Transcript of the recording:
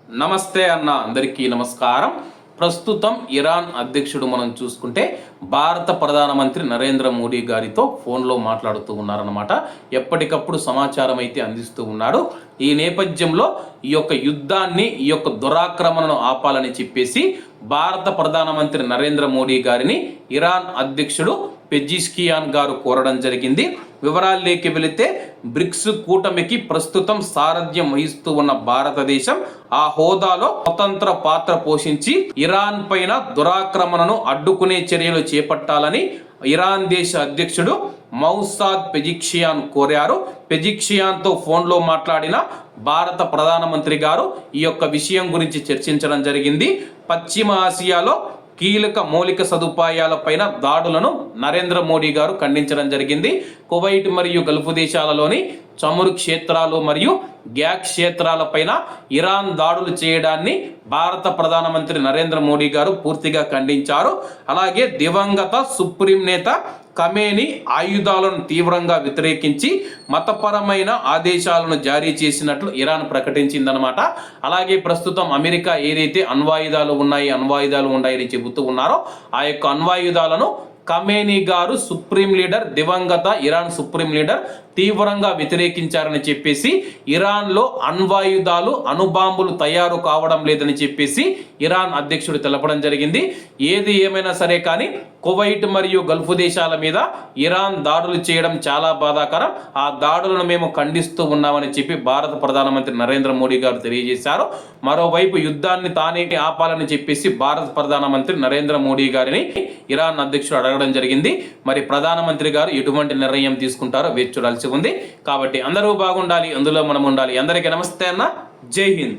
నమస్తే అన్న అందరికీ నమస్కారం. ప్రస్తుతం ఇరాన్ అధ్యక్షుడు మనం చూసుకుంటే భారత ప్రధానమంత్రి నరేంద్ర మోడీ గారితో ఫోన్లో మాట్లాడుతూ ఉన్నారన్నమాట. ఎప్పటికప్పుడు సమాచారం అయితే అందిస్తూ ఉన్నాడు. ఈ నేపథ్యంలో ఈ యొక్క యుద్ధాన్ని, ఈ యొక్క దురాక్రమణను ఆపాలని చెప్పేసి భారత ప్రధానమంత్రి నరేంద్ర మోడీ గారిని ఇరాన్ అధ్యక్షుడు పెజిష్కియాన్ గారు కోరడం జరిగింది. వివరాల్లోకి వెళితే బ్రిక్స్ కూటమికి ప్రస్తుతం సారథ్యం వహిస్తూ ఉన్న భారతదేశం ఆ హోదాలో స్వతంత్ర పాత్ర పోషించి ఇరాన్ పైన దురాక్రమణను అడ్డుకునే చర్యలు చేపట్టాలని ఇరాన్ దేశ అధ్యక్షుడు మౌసాద్ పెజిష్కియాన్ కోరారు. పెజిష్కియాన్తో ఫోన్లో మాట్లాడిన భారత ప్రధానమంత్రి గారు ఈ యొక్క విషయం గురించి చర్చించడం జరిగింది. పశ్చిమ ఆసియాలో కీలక మౌలిక సదుపాయాలపైన దాడులను నరేంద్ర మోడీ గారు ఖండించడం జరిగింది. కువైట్ మరియు గల్ఫ్ దేశాలలోని చమురు క్షేత్రాలు మరియు గ్యాస్ క్షేత్రాలపైన ఇరాన్ దాడులు చేయడాన్ని భారత ప్రధానమంత్రి నరేంద్ర మోడీ గారు పూర్తిగా ఖండించారు. అలాగే దివంగత సుప్రీం నేత ఖమేనీ ఆయుధాలను తీవ్రంగా వ్యతిరేకించి మతపరమైన ఆదేశాలను జారీ చేసినట్లు ఇరాన్ ప్రకటించిందనమాట. అలాగే ప్రస్తుతం అమెరికా ఏదైతే అణ్వాయుధాలు ఉన్నాయని చెబుతూ ఉన్నారో ఆ యొక్క అణ్వాయుధాలను ఖమేనీ గారు సుప్రీం లీడర్, దివంగత ఇరాన్ సుప్రీం లీడర్ తీవ్రంగా వ్యతిరేకించారని చెప్పేసి ఇరాన్లో అణ్వాయుధాలు, అణుబాంబులు తయారు కావడం లేదని చెప్పేసి ఇరాన్ అధ్యక్షుడు తెలపడం జరిగింది. ఏది ఏమైనా సరే కానీ కువైట్ మరియు గల్ఫ్ దేశాల మీద ఇరాన్ దాడులు చేయడం చాలా బాధాకరం. ఆ దాడులను మేము ఖండిస్తూ ఉన్నామని చెప్పి భారత ప్రధానమంత్రి నరేంద్ర మోడీ గారు తెలియజేశారు. మరోవైపు యుద్ధాన్ని తానే ఆపాలని చెప్పేసి భారత ప్రధానమంత్రి నరేంద్ర మోడీ గారిని ఇరాన్ అధ్యక్షుడు అడగడం జరిగింది. మరి ప్రధానమంత్రి గారు ఎటువంటి నిర్ణయం తీసుకుంటారో వేచి చూడాల్సి ఉంది. కాబట్టి అందరూ బాగుండాలి, అందులో మనం ఉండాలి. అందరికీ నమస్తే అన్న, జై హింద్.